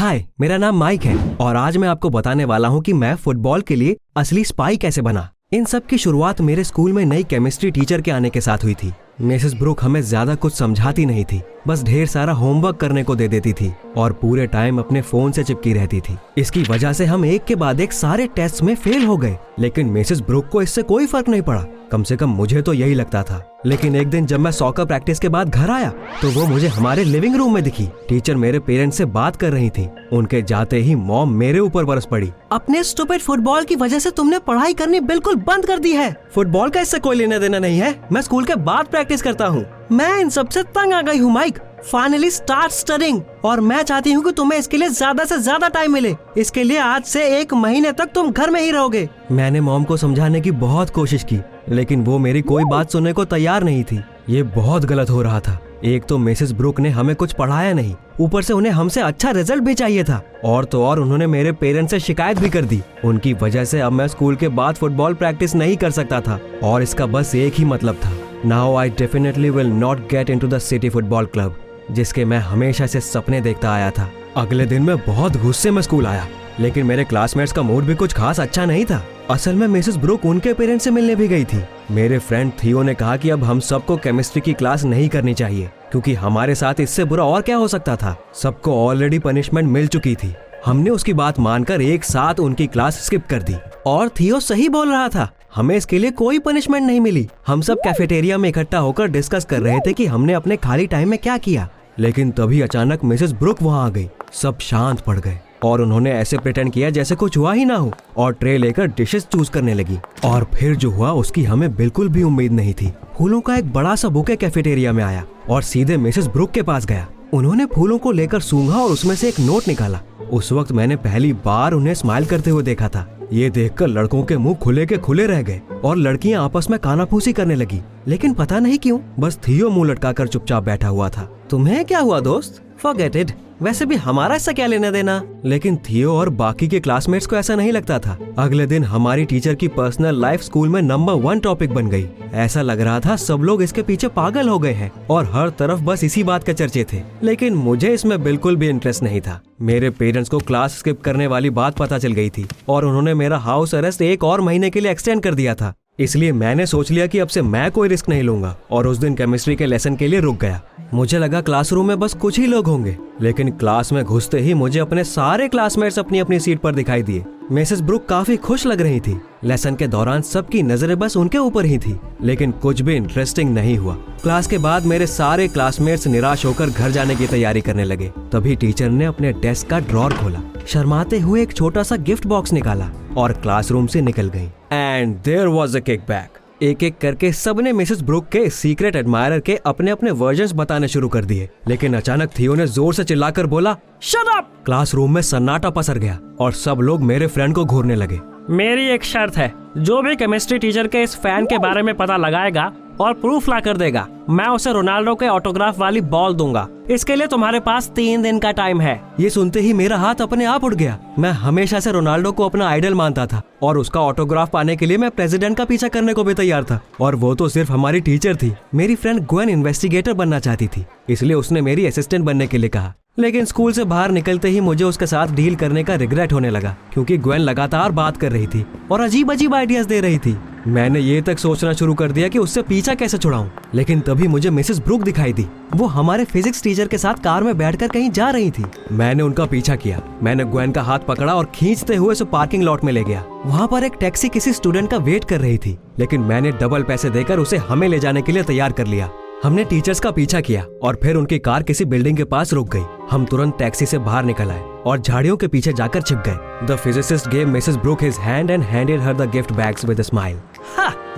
हाय, मेरा नाम माइक है और आज मैं आपको बताने वाला हूँ कि मैं फुटबॉल के लिए असली स्पाई कैसे बना। इन सब की शुरुआत मेरे स्कूल में नई केमिस्ट्री टीचर के आने के साथ हुई थी। मिसेस ब्रुक हमें ज्यादा कुछ समझाती नहीं थी, बस ढेर सारा होमवर्क करने को दे देती थी और पूरे टाइम अपने फोन से चिपकी रहती थी। इसकी वजह से हम एक के बाद एक सारे टेस्ट में फेल हो गए, लेकिन मिसेस ब्रुक को इससे कोई फर्क नहीं पड़ा। कम से कम मुझे तो यही लगता था। लेकिन एक दिन जब मैं सॉकर प्रैक्टिस के बाद घर आया तो वो मुझे हमारे लिविंग रूम में दिखी। टीचर मेरे पेरेंट्स से बात कर रही थी। उनके जाते ही मॉम मेरे ऊपर बरस पड़ी। अपने स्टूपिड फुटबॉल की वजह से तुमने पढ़ाई करनी बिल्कुल बंद कर दी है। फुटबॉल का इससे कोई लेना देना नहीं है। मैं स्कूल के बाद प्रैक्टिस करता हूँ। मैं इन सबसे तंग आ गई हूँ माइक। फाइनली स्टार्ट स्टडिंग और मैं चाहती हूँ कि तुम्हें इसके लिए ज्यादा से ज्यादा टाइम मिले। इसके लिए आज से 1 महीने तक तुम घर में ही रहोगे। मैंने मॉम को समझाने की बहुत कोशिश की, लेकिन वो मेरी कोई बात सुनने को तैयार नहीं थी। ये बहुत गलत हो रहा था। एक तो मिसेस ब्रुक ने हमें कुछ पढ़ाया नहीं, ऊपर से उन्हें हमसे अच्छा रिजल्ट भी चाहिए था। और तो और उन्होंने मेरे पेरेंट्स से शिकायत भी कर दी। उनकी वजह से अब मैं स्कूल के बाद फुटबॉल प्रैक्टिस नहीं कर सकता था और इसका बस एक ही मतलब था, now I definitely will not get into the city football club, जिसके मैं हमेशा से सपने देखता आया था। अगले दिन मैं बहुत गुस्से में स्कूल आया, लेकिन मेरे क्लासमेट्स का मूड भी कुछ खास अच्छा नहीं था। असल में मिसेस ब्रुक उनके पेरेंट्स से मिलने भी गई थी। मेरे फ्रेंड थियो ने कहा कि अब हम सबको केमिस्ट्री की क्लास नहीं करनी चाहिए, क्योंकि हमारे साथ इससे बुरा और क्या हो सकता था। सबको ऑलरेडी पनिशमेंट मिल चुकी थी। हमने उसकी बात मानकर एक साथ उनकी क्लास स्किप कर दी। और थियो सही बोल रहा था, हमें इसके लिए कोई पनिशमेंट नहीं मिली। हम सब कैफेटेरिया में इकट्ठा होकर डिस्कस कर रहे थे कि हमने अपने खाली टाइम में क्या किया। लेकिन तभी अचानक मिसेस ब्रुक वहाँ आ गई। सब शांत पड़ गए और उन्होंने ऐसे प्रिटेंड किया जैसे कुछ हुआ ही ना हो और ट्रे लेकर डिशेस चूज करने लगी। और फिर जो हुआ उसकी हमें बिल्कुल भी उम्मीद नहीं थी। फूलों का एक बड़ा सा बुके कैफेटेरिया में आया और सीधे मिसेस ब्रुक के पास गया। उन्होंने फूलों को लेकर सूंघा और उसमें से एक नोट निकाला। उस वक्त मैंने पहली बार उन्हें स्माइल करते हुए देखा था। ये देखकर लड़कों के मुंह खुले के खुले रह गए और लड़कियां आपस में कानाफूसी करने लगी। लेकिन पता नहीं क्यों बस थियो मुंह लटकाकर चुपचाप बैठा हुआ था। तुम्हें क्या हुआ दोस्त? फॉरगेट इट, वैसे भी हमारा इससे क्या लेना देना। लेकिन थियो और बाकी के क्लासमेट्स को ऐसा नहीं लगता था। अगले दिन हमारी टीचर की पर्सनल लाइफ स्कूल में नंबर 1 टॉपिक बन गई। ऐसा लग रहा था सब लोग इसके पीछे पागल हो गए हैं और हर तरफ बस इसी बात के चर्चे थे। लेकिन मुझे इसमें बिल्कुल भी इंटरेस्ट नहीं था। मेरे पेरेंट्स को क्लास स्किप करने वाली बात पता चल गई थी और उन्होंने मेरा हाउस अरेस्ट 1 और महीने के लिए एक्सटेंड कर दिया था। इसलिए मैंने सोच लिया कि अब से मैं कोई रिस्क नहीं लूंगा और उस दिन केमिस्ट्री के लेसन के लिए रुक गया। मुझे लगा क्लासरूम में बस कुछ ही लोग होंगे, लेकिन क्लास में घुसते ही मुझे अपने सारे क्लासमेट्स अपनी अपनी सीट पर दिखाई दिए। मिसेस ब्रुक काफी खुश लग रही थी। लेसन के दौरान सबकी नजरें बस उनके ऊपर ही थी, लेकिन कुछ भी इंटरेस्टिंग नहीं हुआ। क्लास के बाद मेरे सारे क्लासमेट्स निराश होकर घर जाने की तैयारी करने लगे। तभी टीचर ने अपने डेस्क का ड्रॉर खोला, शर्माते हुए एक छोटा सा गिफ्ट बॉक्स निकाला और क्लासरूम से निकल गई। And there was a kickback. एक एक करके सबने मिसेस ब्रुक के सीक्रेट एडमायरर के अपने अपने वर्जन्स बताने शुरू कर दिए। लेकिन अचानक थियो ने जोर से चिल्लाकर बोला, शट अप! क्लासरूम में सन्नाटा पसर गया और सब लोग मेरे फ्रेंड को घूरने लगे। मेरी एक शर्त है, जो भी केमिस्ट्री टीचर के इस फैन के बारे में पता लगाएगा और प्रूफ ला कर देगा, मैं उसे रोनाल्डो के ऑटोग्राफ वाली बॉल दूंगा। इसके लिए तुम्हारे पास 3 दिन का टाइम है। ये सुनते ही मेरा हाथ अपने आप उठ गया। मैं हमेशा से रोनाल्डो को अपना आइडल मानता था और उसका ऑटोग्राफ पाने के लिए मैं प्रेसिडेंट का पीछा करने को भी तैयार था। और वो तो सिर्फ हमारी टीचर थी। मेरी फ्रेंड ग्वेन इन्वेस्टिगेटर बनना चाहती थी, इसलिए उसने मेरी असिस्टेंट बनने के लिए कहा। लेकिन स्कूल से बाहर निकलते ही मुझे उसके साथ डील करने का रिग्रेट होने लगा, क्योंकि ग्वेन लगातार बात कर रही थी और अजीब अजीब आइडियाज दे रही थी। मैंने ये तक सोचना शुरू कर दिया कि उससे पीछा कैसे छुड़ाऊं। लेकिन तभी मुझे मिसेस ब्रुक दिखाई दी। वो हमारे फिजिक्स टीचर के साथ कार में बैठकर कहीं जा रही थी। मैंने उनका पीछा किया। मैंने ग्वेन का हाथ पकड़ा और खींचते हुए उसे पार्किंग लॉट में ले गया। वहाँ पर एक टैक्सी किसी स्टूडेंट का वेट कर रही थी, लेकिन मैंने डबल पैसे देकर उसे हमें ले जाने के लिए तैयार कर लिया। हमने टीचर्स का पीछा किया और फिर उनकी कार किसी बिल्डिंग के पास रुक गई। हम तुरंत टैक्सी से बाहर निकल आए और झाड़ियों के पीछे जाकर छिप गए। The physicist gave Mrs Brooke his hand and handed her the gift bags with a smile.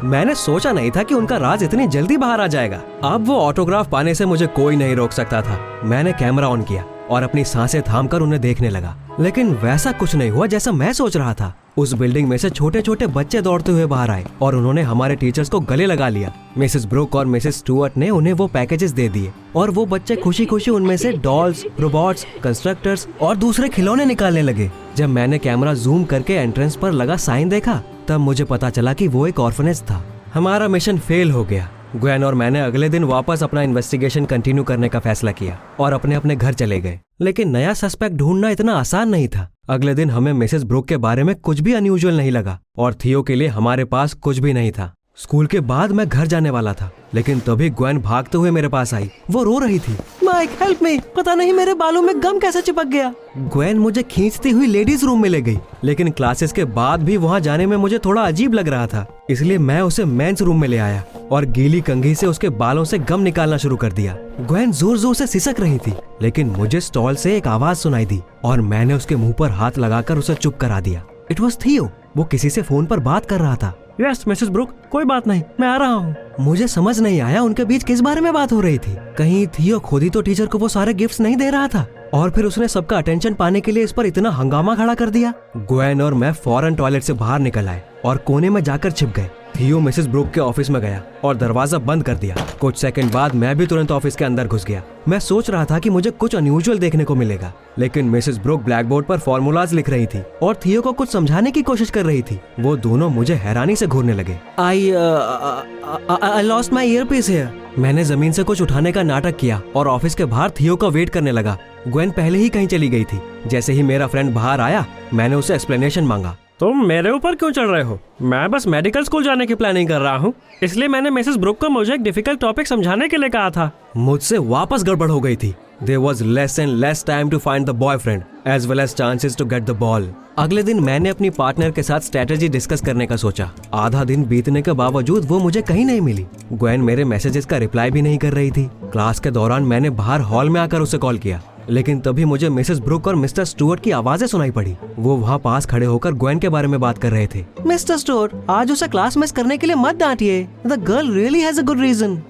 मैंने सोचा नहीं था कि उनका राज इतनी जल्दी बाहर आ जाएगा। अब वो ऑटोग्राफ पाने से मुझे कोई नहीं रोक सकता था। मैंने कैमरा ऑन किया और अपनी सांसें थामकर उन्हें देखने लगा, लेकिन वैसा कुछ नहीं हुआ जैसा मैं सोच रहा था। उस बिल्डिंग में से छोटे छोटे बच्चे दौड़ते हुए बाहर आए और उन्होंने हमारे टीचर्स को गले लगा लिया। मिसेस ब्रुक और मिसेस स्टुअर्ट ने उन्हें वो पैकेजेस दे दिए और वो बच्चे खुशी खुशी उनमें से डॉल्स, रोबोट्स, कंस्ट्रक्टर्स और दूसरे खिलौने निकालने लगे। जब मैंने कैमरा जूम करके एंट्रेंस पर लगा साइन देखा, तब मुझे पता चला कि वो एक ऑर्फनेज था। हमारा मिशन फेल हो गया। ग्वेन और मैंने अगले दिन वापस अपना इन्वेस्टिगेशन कंटिन्यू करने का फैसला किया और अपने अपने घर चले गए। लेकिन नया सस्पेक्ट ढूंढना इतना आसान नहीं था। अगले दिन हमें मिसेस ब्रुक के बारे में कुछ भी अनयूजुअल नहीं लगा और थियो के लिए हमारे पास कुछ भी नहीं था। स्कूल के बाद मैं घर जाने वाला था, लेकिन तभी ग्वेन भागते हुए मेरे पास आई। वो रो रही थी। माइक हेल्प मी, पता नहीं मेरे बालों में गम कैसे चिपक गया। ग्वेन मुझे खींचती हुई लेडीज रूम में ले गई, लेकिन क्लासेस के बाद भी वहाँ जाने में मुझे थोड़ा अजीब लग रहा था, इसलिए मैं उसे मेंस रूम में ले आया और गीली कंघी से उसके बालों से गम निकालना शुरू कर दिया। ग्वेन जोर जोर से सिसक रही थी, लेकिन मुझे स्टॉल से एक आवाज सुनाई दी और मैंने उसके मुंह पर हाथ लगाकर उसे चुप करा दिया। इट वॉज थियो। वो किसी से फोन पर बात कर रहा था। यस मिसेस ब्रुक, कोई बात नहीं, मैं आ रहा हूँ। मुझे समझ नहीं आया उनके बीच किस बारे में बात हो रही थी। कहीं थियो खुद ही तो टीचर को वो सारे गिफ्ट्स नहीं दे रहा था और फिर उसने सबका अटेंशन पाने के लिए इस पर इतना हंगामा खड़ा कर दिया। ग्वेन और मैं फौरन टॉयलेट से बाहर निकल आए और कोने में जाकर छिप गए। थियो मिसेस ब्रुक के ऑफिस में गया और दरवाजा बंद कर दिया। कुछ सेकंड बाद मैं भी तुरंत ऑफिस के अंदर घुस गया। मैं सोच रहा था कि मुझे कुछ अनयूजुअल देखने को मिलेगा, लेकिन मिसेस ब्रुक ब्लैक बोर्ड पर फॉर्मूलाज लिख रही थी और थियो को कुछ समझाने की कोशिश कर रही थी। वो दोनों मुझे हैरानी से घूरने लगे। I lost my earpiece here. मैंने जमीन से कुछ उठाने का नाटक किया और ऑफिस के बाहर थियो का वेट करने लगा। ग्वेन पहले ही कहीं चली गई थी। जैसे ही मेरा फ्रेंड बाहर आया, मैंने उसे एक्सप्लेनेशन मांगा। तुम मेरे ऊपर क्यों चढ़ रहे हो? मैं बस मेडिकल स्कूल जाने की प्लानिंग कर रहा हूँ, इसलिए मैंने मिसेस ब्रुक को मुझे एक डिफिकल्ट टॉपिक समझाने के लिए कहा था। मुझसे वापस गड़बड़ हो गई थी। There was less and less time to find the boyfriend, as well as chances to get the ball. अगले दिन मैंने अपनी पार्टनर के साथ स्ट्रेटेजी डिस्कस करने का सोचा। आधा दिन बीतने के बावजूद वो मुझे कहीं नहीं मिली। ग्वेन मेरे मैसेजेस का रिप्लाई भी नहीं कर रही थी। क्लास के दौरान मैंने बाहर हॉल में आकर उसे कॉल किया, लेकिन तभी मुझे मिसेस ब्रुक और मिस्टर स्टुअर्ट की आवाजें सुनाई पड़ी। वो वहाँ पास खड़े होकर ग्वेन के बारे में बात कर रहे थे। मिस्टर स्टुअर्ट, आज उसे क्लास मिस करने के लिए मत डांटिए। The girl really has a good reason.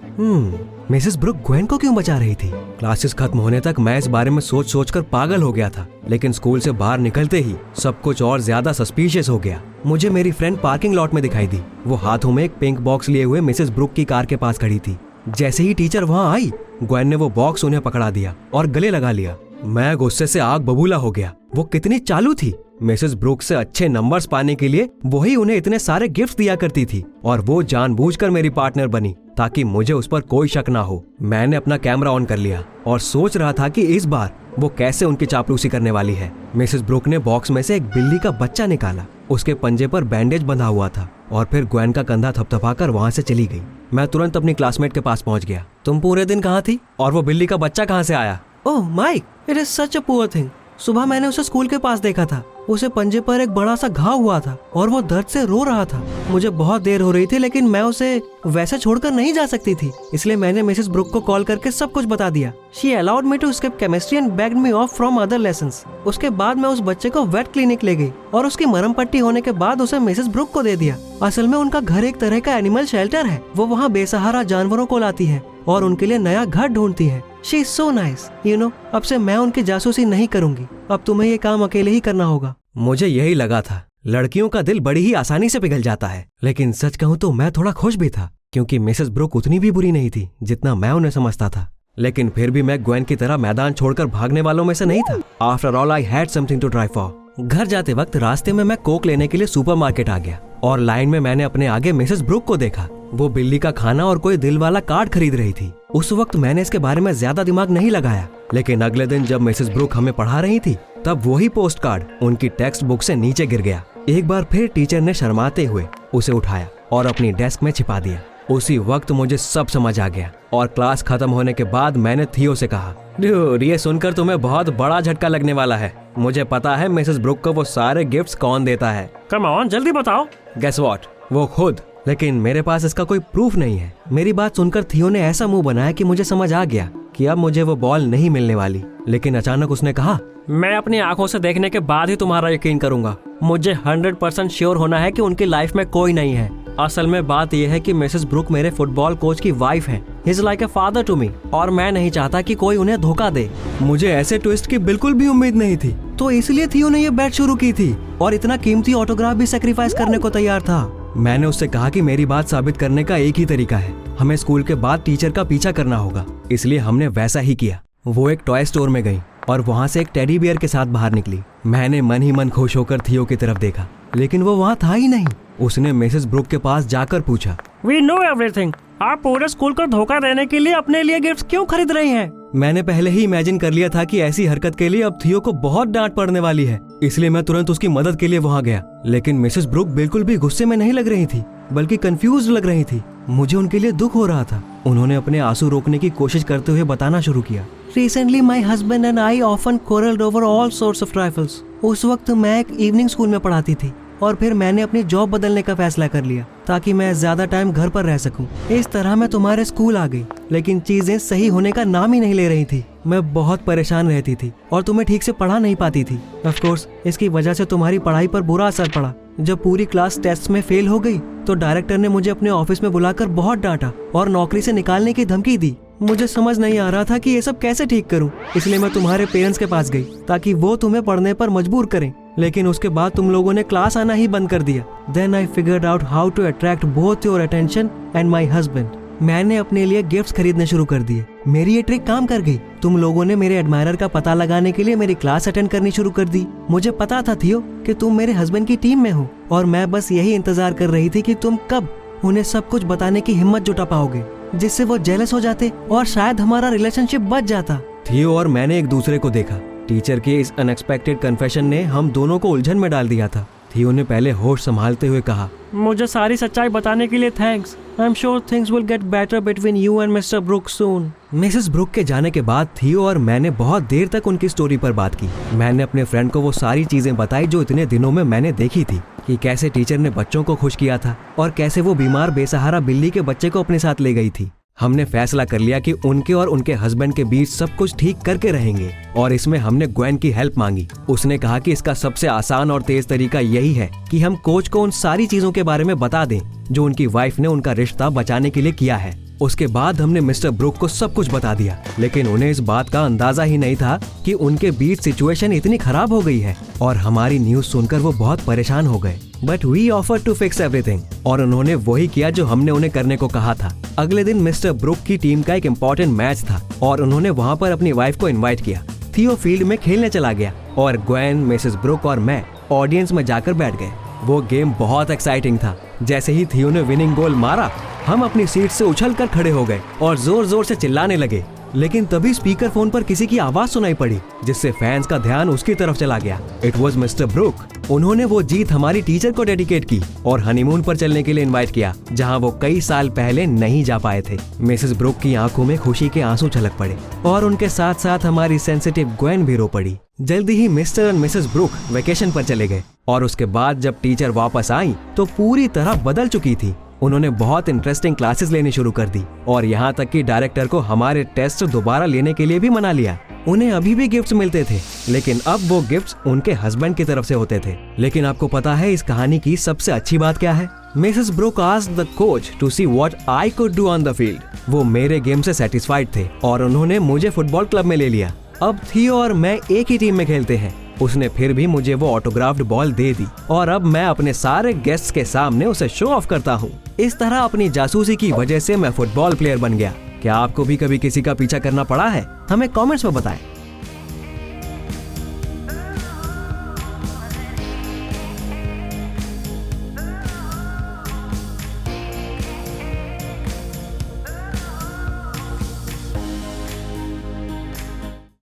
Mrs Brook Gwen को क्यों बचा रही थी? क्लासेस खत्म होने तक मैं इस बारे में सोच सोच कर पागल हो गया था, लेकिन स्कूल से बाहर निकलते ही सब कुछ और ज्यादा सस्पिशियस हो गया। मुझे मेरी फ्रेंड पार्किंग लॉट में दिखाई दी। वो हाथों में एक पिंक बॉक्स लिए हुए मिसेस ब्रुक की कार के पास खड़ी थी। जैसे ही टीचर वहाँ आई, ग्वेन ने वो बॉक्स उन्हें पकड़ा दिया और गले लगा लिया। मैं गुस्से से आग बबूला हो गया। वो कितनी चालू थी। मिसेस ब्रुक से अच्छे नंबर्स पाने के लिए वही उन्हें इतने सारे गिफ्ट दिया करती थी और वो जानबूझकर मेरी पार्टनर बनी ताकि मुझे उस पर कोई शक ना हो। मैंने अपना कैमरा ऑन कर लिया और सोच रहा था कि इस बार वो कैसे उनकी चापलूसी करने वाली है। मिसेस ब्रुक ने बॉक्स में से एक बिल्ली का बच्चा निकाला। उसके पंजे पर बैंडेज बंधा हुआ था और फिर ग्वेन का कंधा थपथपाकर वहाँ से चली गई। मैं तुरंत अपनी क्लासमेट के पास पहुँच गया। तुम पूरे दिन कहाँ थी और वो बिल्ली का बच्चा कहाँ से आया? Oh Mike, it is such a poor thing. सुबह मैंने उसे स्कूल के पास देखा था। उसे पंजे पर एक बड़ा सा घाव हुआ था और वो दर्द से रो रहा था। मुझे बहुत देर हो रही थी, लेकिन मैं उसे वैसे छोड़कर नहीं जा सकती थी, इसलिए मैंने मिसेस ब्रुक को कॉल करके सब कुछ बता दिया। She allowed me to skip chemistry and begged me off from other lessons. उसके बाद मैं उस बच्चे को वेट क्लिनिक ले गई और उसकी मरहम पट्टी होने के बाद उसे मिसेस ब्रुक को दे दिया। असल में उनका घर एक तरह का एनिमल शेल्टर है। वो वहाँ बेसहारा जानवरों को लाती है और उनके लिए नया घर ढूंढती है। She is so nice, you know. अब से मैं उनकी जासूसी नहीं करूंगी। अब तुम्हें ये काम अकेले ही करना होगा। मुझे यही लगा था। लड़कियों का दिल बड़ी ही आसानी से पिघल जाता है, लेकिन सच कहूँ तो मैं थोड़ा खुश भी था, क्योंकि मिसेस ब्रुक उतनी भी बुरी नहीं थी जितना मैं उन्हें समझता था। लेकिन फिर भी मैं ग्वेन की तरह मैदान छोड़कर भागने वालों में से नहीं था। After all I had something to try for. घर जाते वक्त रास्ते में मैं कोक लेने के लिए सुपरमार्केट आ गया और लाइन में मैंने अपने आगे मिसेस ब्रुक को देखा। वो बिल्ली का खाना और कोई दिल वाला कार्ड खरीद रही थी। उस वक्त मैंने इसके बारे में ज्यादा दिमाग नहीं लगाया, लेकिन अगले दिन जब मिसेस ब्रुक हमें पढ़ा रही थी, तब वही पोस्ट कार्ड उनकी टेक्स्ट बुक से नीचे गिर गया। एक बार फिर टीचर ने शर्माते हुए उसे उठाया और अपनी डेस्क में छिपा दिया। उसी वक्त मुझे सब समझ आ गया और क्लास खत्म होने के बाद मैंने थियो से कहा, ड्यूड, ये सुनकर तुम्हें बहुत बड़ा झटका लगने वाला है। मुझे पता है मिसेस ब्रुक को वो सारे गिफ्ट्स कौन देता है। कम ऑन, जल्दी बताओ। Guess what? वो खुद। लेकिन मेरे पास इसका कोई प्रूफ नहीं है। मेरी बात सुनकर थियो ने ऐसा मुंह बनाया कि मुझे समझ आ गया कि अब मुझे वो बॉल नहीं मिलने वाली। लेकिन अचानक उसने कहा, मैं अपनी आंखों से देखने के बाद ही तुम्हारा यकीन करूंगा। मुझे 100% श्योर होना है कि उनकी लाइफ में कोई नहीं है। असल में बात यह है कि मिसेस ब्रुक मेरे फुटबॉल कोच की वाइफ है। He is like a father to me और मैं नहीं चाहता कि कोई उन्हें धोखा दे। मुझे ऐसे ट्विस्ट की बिल्कुल भी उम्मीद नहीं थी, तो इसलिए थियो ने ये बैट शुरू की थी और इतना कीमती ऑटोग्राफ भी सेक्रीफाइस करने को तैयार था। मैंने उससे कहा कि मेरी बात साबित करने का एक ही तरीका है, हमें स्कूल के बाद टीचर का पीछा करना होगा। इसलिए हमने वैसा ही किया। वो एक टॉय स्टोर में गई और वहाँ से एक टेडी बियर के साथ बाहर निकली। मैंने मन ही मन खुश होकर थियो की तरफ देखा, लेकिन वो वहाँ था ही नहीं। उसने मिसेस ब्रुक के पास जाकर पूछा, वी नो एवरीथिंग, आप पूरे स्कूल को धोखा देने के लिए अपने लिए गिफ्ट्स क्यों खरीद रही हैं? मैंने पहले ही इमेजिन कर लिया था कि ऐसी हरकत के लिए अब थियो को बहुत डांट पड़ने वाली है, इसलिए मैं तुरंत उसकी मदद के लिए वहाँ गया। लेकिन मिसेस ब्रुक बिल्कुल भी गुस्से में नहीं लग रही थी, बल्कि कंफ्यूज लग रही थी। मुझे उनके लिए दुख हो रहा था। उन्होंने अपने आंसू रोकने की कोशिश करते हुए बताना शुरू किया। Recently my husband and I often quarreled over all sorts of trifles. उस वक्त मैं एक इवनिंग स्कूल में पढ़ाती थी और फिर मैंने अपनी जॉब बदलने का फैसला कर लिया ताकि मैं ज्यादा टाइम घर पर रह सकूं। इस तरह मैं तुम्हारे स्कूल आ गई, लेकिन चीजें सही होने का नाम ही नहीं ले रही थी। मैं बहुत परेशान रहती थी और तुम्हें ठीक से पढ़ा नहीं पाती थी। ऑफ कोर्स इसकी वजह से तुम्हारी पढ़ाई पर बुरा असर पड़ा। जब पूरी क्लास टेस्ट में फेल हो गई तो डायरेक्टर ने मुझे अपने ऑफिस में बुलाकर बहुत डांटा और नौकरी से निकालने की धमकी दी। मुझे समझ नहीं आ रहा था कि ये सब कैसे ठीक करूं, इसलिए मैं तुम्हारे पेरेंट्स के पास गई ताकि वो तुम्हें पढ़ने पर मजबूर करें। लेकिन उसके बाद तुम लोगों ने क्लास आना ही बंद कर दिया। Then I figured out how to attract both your attention and my husband. मैंने अपने लिए गिफ्ट्स खरीदने शुरू कर दिए। मेरी ये ट्रिक काम कर गई। तुम लोगों ने मेरे एडमायरर का पता लगाने के लिए मेरी क्लास अटेंड करनी शुरू कर दी। मुझे पता था थियो कि तुम मेरे हस्बैंड की टीम में हो और मैं बस यही इंतजार कर रही थी कि तुम कब उन्हें सब कुछ बताने की हिम्मत जुटा पाओगे, जिससे वो जेलस हो जाते और शायद हमारा रिलेशनशिप बच जाता। थियो और मैंने एक दूसरे को देखा। टीचर के इस अनएक्सपेक्टेड कन्फेशन ने हम दोनों को उलझन में डाल दिया था। थियो ने पहले होश संभालते हुए कहा, मुझे सारी सच्चाई बताने के लिए thanks. I am sure things will get better between you and Mr Brooke soon. Mrs Brooke के जाने के बाद थियो और मैंने बहुत देर तक उनकी स्टोरी पर बात की। मैंने अपने फ्रेंड को वो सारी चीजें बताई जो इतने दिनों में मैंने देखी थी, कि कैसे टीचर ने बच्चों को खुश किया था और कैसे वो बीमार बेसहारा बिल्ली के बच्चे को अपने साथ ले गई थी। हमने फैसला कर लिया कि उनके और उनके हस्बैंड के बीच सब कुछ ठीक करके रहेंगे और इसमें हमने ग्वेन की हेल्प मांगी। उसने कहा कि इसका सबसे आसान और तेज तरीका यही है कि हम कोच को उन सारी चीजों के बारे में बता दें जो उनकी वाइफ ने उनका रिश्ता बचाने के लिए किया है। उसके बाद हमने मिस्टर ब्रुक को सब कुछ बता दिया, लेकिन उन्हें इस बात का अंदाजा ही नहीं था कि उनके बीच सिचुएशन इतनी खराब हो गई है और हमारी न्यूज सुनकर वो बहुत परेशान हो गए। But we offer to fix everything और उन्होंने वही किया जो हमने उन्हें करने को कहा था। अगले दिन मिस्टर ब्रुक की टीम का एक इम्पोर्टेंट मैच था और उन्होंने वहाँ पर अपनी वाइफ को इन्वाइट किया। थियो फील्ड में खेलने चला गया और ग्वेन, मिसेस ब्रुक और मैं ऑडियंस में जाकर बैठ गए। वो गेम बहुत एक्साइटिंग था। जैसे ही थियो ने विनिंग गोल मारा, हम अपनी सीट से उछलकर खड़े हो गए और जोर जोर से चिल्लाने लगे। लेकिन तभी स्पीकर फोन पर किसी की आवाज सुनाई पड़ी, जिससे फैंस का ध्यान उसकी तरफ चला गया। It was Mr Brooke. उन्होंने वो जीत हमारी टीचर को डेडिकेट की और हनीमून पर चलने के लिए इनवाइट किया, जहां वो कई साल पहले नहीं जा पाए थे। मिसेस ब्रुक की आंखों में खुशी के आंसू छलक पड़े और उनके साथ साथ हमारी सेंसिटिव ग्वेन भी रो पड़ी। जल्दी ही मिस्टर और मिसेस ब्रुक वेकेशन पर चले गए और उसके बाद जब टीचर वापस आई तो पूरी तरह बदल चुकी थी। उन्होंने बहुत इंटरेस्टिंग क्लासेस लेनी शुरू कर दी और यहाँ तक कि डायरेक्टर को हमारे टेस्ट दोबारा लेने के लिए भी मना लिया। उन्हें अभी भी गिफ्ट्स मिलते थे, लेकिन अब वो गिफ्ट्स उनके हस्बैंड की तरफ से होते थे। लेकिन आपको पता है इस कहानी की सबसे अच्छी बात क्या है? Mrs Brooke asked the coach to see what I could do on the field. वो मेरे गेम से सेटिस्फाइड थे और उन्होंने मुझे फुटबॉल क्लब में ले लिया। अब थियो और मैं एक ही टीम में खेलते हैं। उसने फिर भी मुझे वो ऑटोग्राफ्ड बॉल दे दी और अब मैं अपने सारे गेस्ट्स के सामने उसे शो ऑफ करता हूँ। इस तरह अपनी जासूसी की वजह से मैं फुटबॉल प्लेयर बन गया। क्या आपको भी कभी किसी का पीछा करना पड़ा है? हमें कमेंट्स में बताएं।